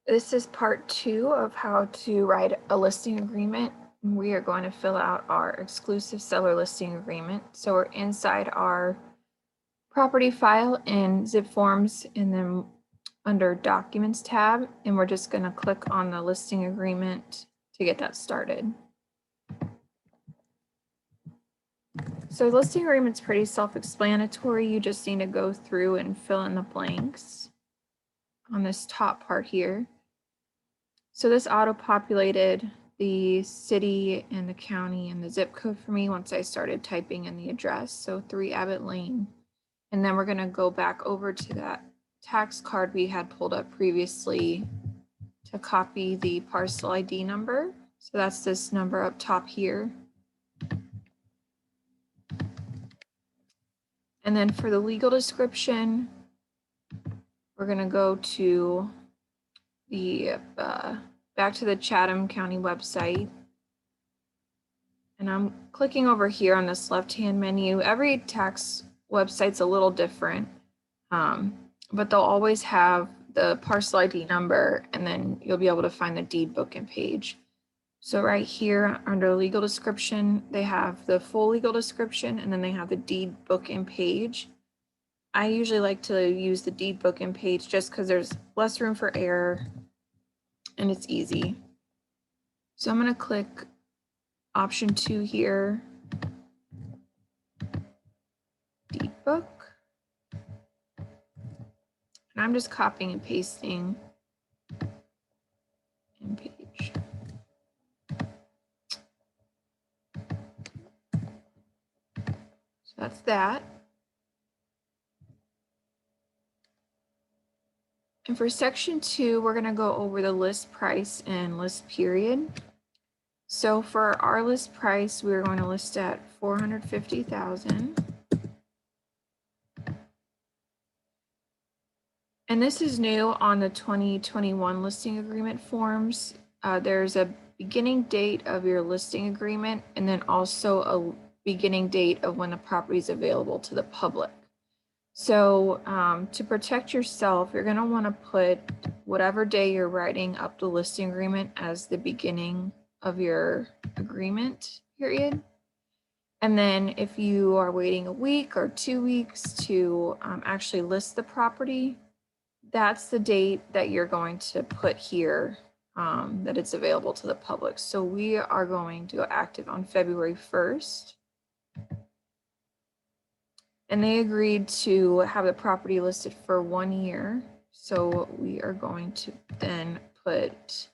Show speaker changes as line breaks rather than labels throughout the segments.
This is part 2 of how to write a listing agreement. We are going to fill out our exclusive seller listing agreement. So we're inside our property file in zip forms and then under documents tab, and we're just going to click on the listing agreement to get that started. So the listing agreement's pretty self-explanatory. You just need to go through and fill in the blanks on this top part here. So this auto-populated the city and the county and the zip code for me once I started typing in the address. So 3 Abbott Lane. And then we're going to go back over to that tax card we had pulled up previously to copy the parcel ID number. So that's this number up top here. And then for the legal description, we're going to go to the back to the Chatham County website. And I'm clicking over here on this left-hand menu. Every tax website's a little different, but they'll always have the parcel ID number, and then you'll be able to find the deed book and page. So right here under legal description, they have the full legal description, and then they have the deed book and page. I usually like to use the deed book and page just because there's less room for error and it's easy. So I'm going to click option 2 here, deed book. And I'm just copying and pasting in page. So that's that. And for section 2, we're going to go over the list price and list period. So for our list price, we're going to list at $450,000. And this is new on the 2021 listing agreement forms. There's a beginning date of your listing agreement and then also a beginning date of when the property is available to the public. So to protect yourself, you're going to want to put whatever day you're writing up the listing agreement as the beginning of your agreement period. And then if you are waiting a week or 2 weeks to actually list the property, that's the date that you're going to put here that it's available to the public. So we are going to go active on February 1st. And they agreed to have the property listed for 1 year. So we are going to then put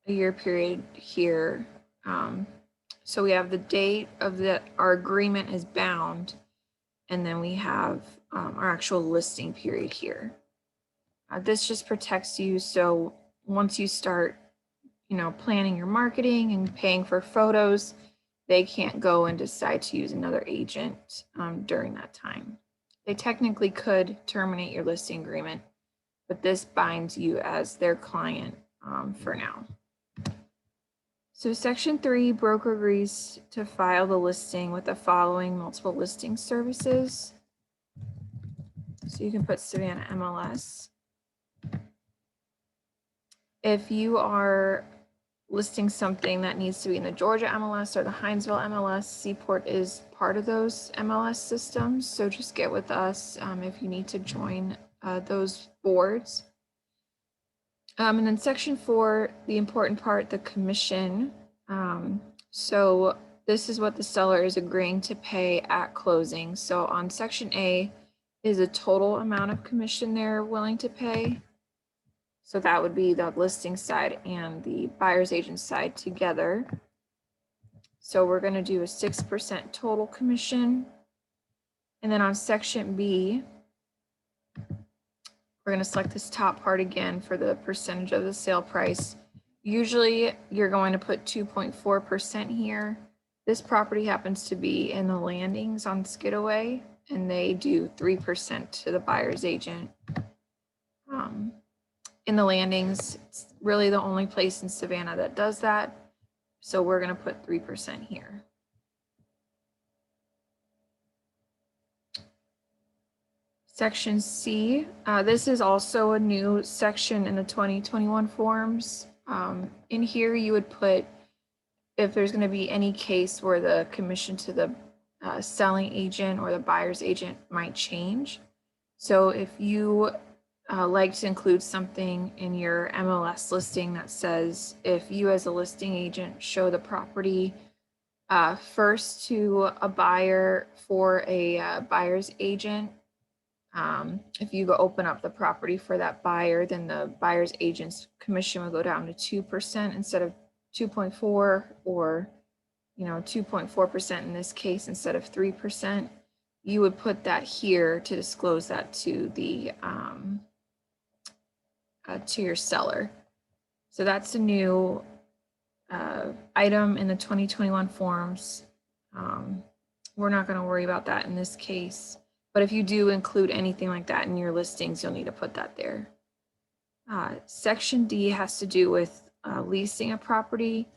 a year period here. So we have the date of our agreement is bound, and then we have our actual listing period here. This just protects you. So once you start, planning your marketing and paying for photos, they can't go and decide to use another agent during that time. They technically could terminate your listing agreement, but this binds you as their client for now. So section 3, broker agrees to file the listing with the following multiple listing services. So you can put Savannah MLS. If you are listing something that needs to be in the Georgia MLS or the Hinesville MLS, Seaport is part of those MLS systems. So just get with us if you need to join those boards. And then section 4, the important part, the commission. So this is what the seller is agreeing to pay at closing. So on section A is a total amount of commission they're willing to pay. So that would be the listing side and the buyer's agent side together. So we're going to do a 6% total commission. And then on section B, we're going to select this top part again for the percentage of the sale price. Usually you're going to put 2.4% here. This property happens to be in the Landings on Skidaway, and they do 3% to the buyer's agent. In the Landings, really the only place in Savannah that does that. So we're going to put 3% here. Section C, this is also a new section in the 2021 forms. In here, you would put if there's going to be any case where the commission to the selling agent or the buyer's agent might change. So if you like to include something in your MLS listing that says if you as a listing agent show the property first to a buyer for a buyer's agent, if you go open up the property for that buyer, then the buyer's agent's commission will go down to 2% instead of 2.4, or 2.4% in this case instead of 3%. You would put that here to disclose that to the to your seller. So that's a new item in the 2021 forms. We're not going to worry about that in this case. But if you do include anything like that in your listings, you'll need to put that there. Section D has to do with leasing a property.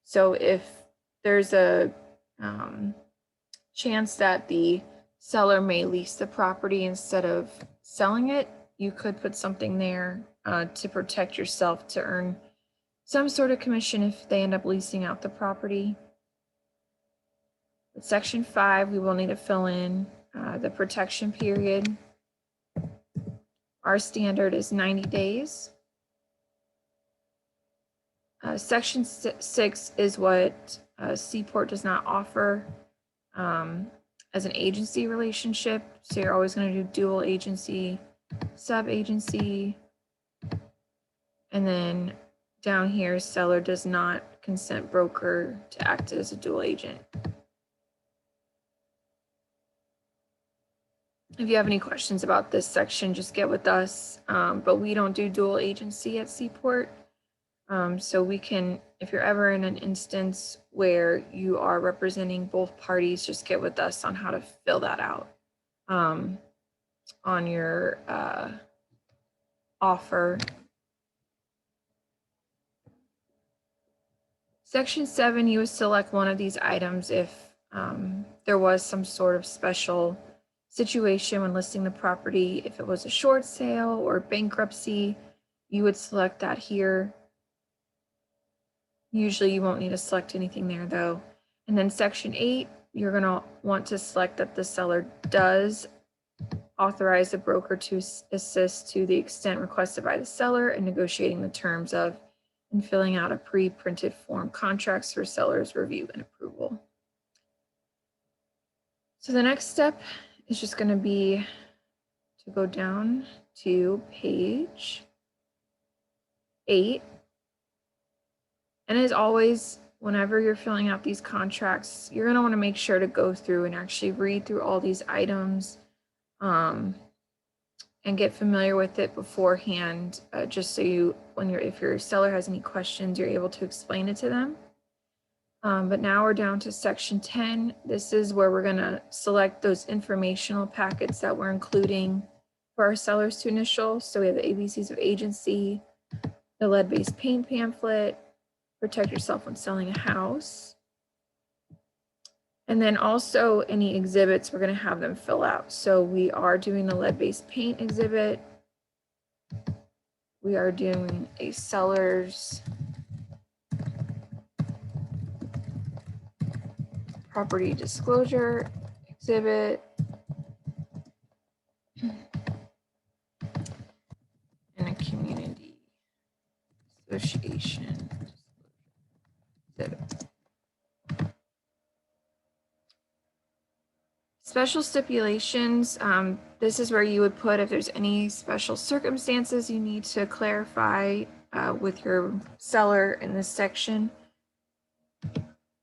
So if there's a chance that the seller may lease the property instead of selling it, you could put something there to protect yourself to earn some sort of commission if they end up leasing out the property. With Section 5, we will need to fill in the protection period. Our standard is 90 days. Section 6 is what Seaport does not offer as an agency relationship. So you're always going to do dual agency, sub-agency, and then down here, seller does not consent broker to act as a dual agent. If you have any questions about this section, just get with us. But we don't do dual agency at Seaport. So we can, if you're ever in an instance where you are representing both parties, just get with us on how to fill that out on your offer. Section 7, you would select one of these items if there was some sort of special situation when listing the property. If it was a short sale or bankruptcy, you would select that here. Usually you won't need to select anything there though. And then Section 8, you're going to want to select that the seller does authorize the broker to assist to the extent requested by the seller in negotiating the terms of and filling out a pre-printed form contracts for seller's review and approval. So the next step is just going to be to go down to page 8. And as always, whenever you're filling out these contracts, you're going to want to make sure to go through and actually read through all these items and get familiar with it beforehand, just so you, if your seller has any questions, you're able to explain it to them. But now we're down to Section 10. This is where we're going to select those informational packets that we're including for our sellers to initial. So we have the ABCs of agency, the lead-based paint pamphlet, protect yourself when selling a house. And then also any exhibits, we're going to have them fill out. So we are doing the lead-based paint exhibit. We are doing a seller's property disclosure exhibit. And a community association exhibit. Special stipulations, this is where you would put if there's any special circumstances you need to clarify with your seller in this section.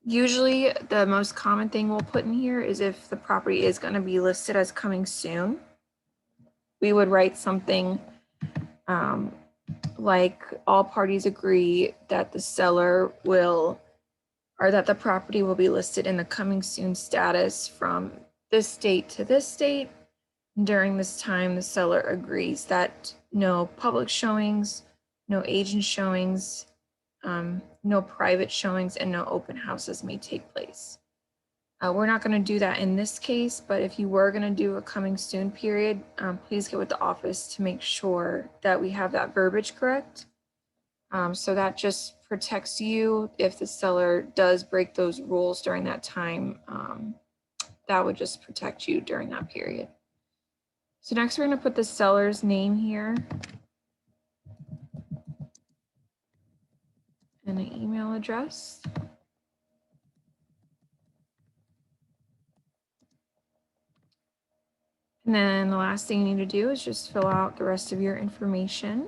Usually the most common thing we'll put in here is if the property is going to be listed as coming soon. We would write something like all parties agree that the seller will, or that the property will be listed in the coming soon status from this date to this date. During this time, the seller agrees that no public showings no agent showings, no private showings, and no open houses may take place. We're not going to do that in this case, but if you were going to do a coming soon period, please get with the office to make sure that we have that verbiage correct. So that just protects you if the seller does break those rules during that time. That would just protect you during that period. So next we're going to put the seller's name here and an email address. And then the last thing you need to do is just fill out the rest of your information.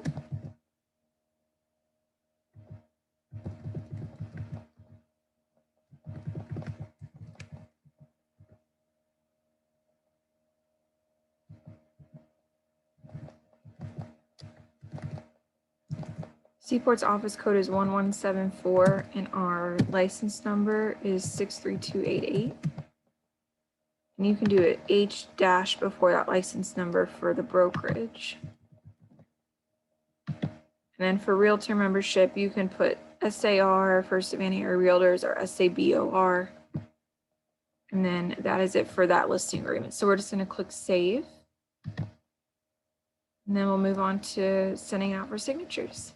Seaport's office code is 1174 and our license number is 63288. And you can do it H dash before that license number for the brokerage. And then for realtor membership, you can put SAR, First Savannah Area Realtors, or SABOR. And then that is it for that listing agreement. So we're just going to click save. And then we'll move on to sending out for signatures.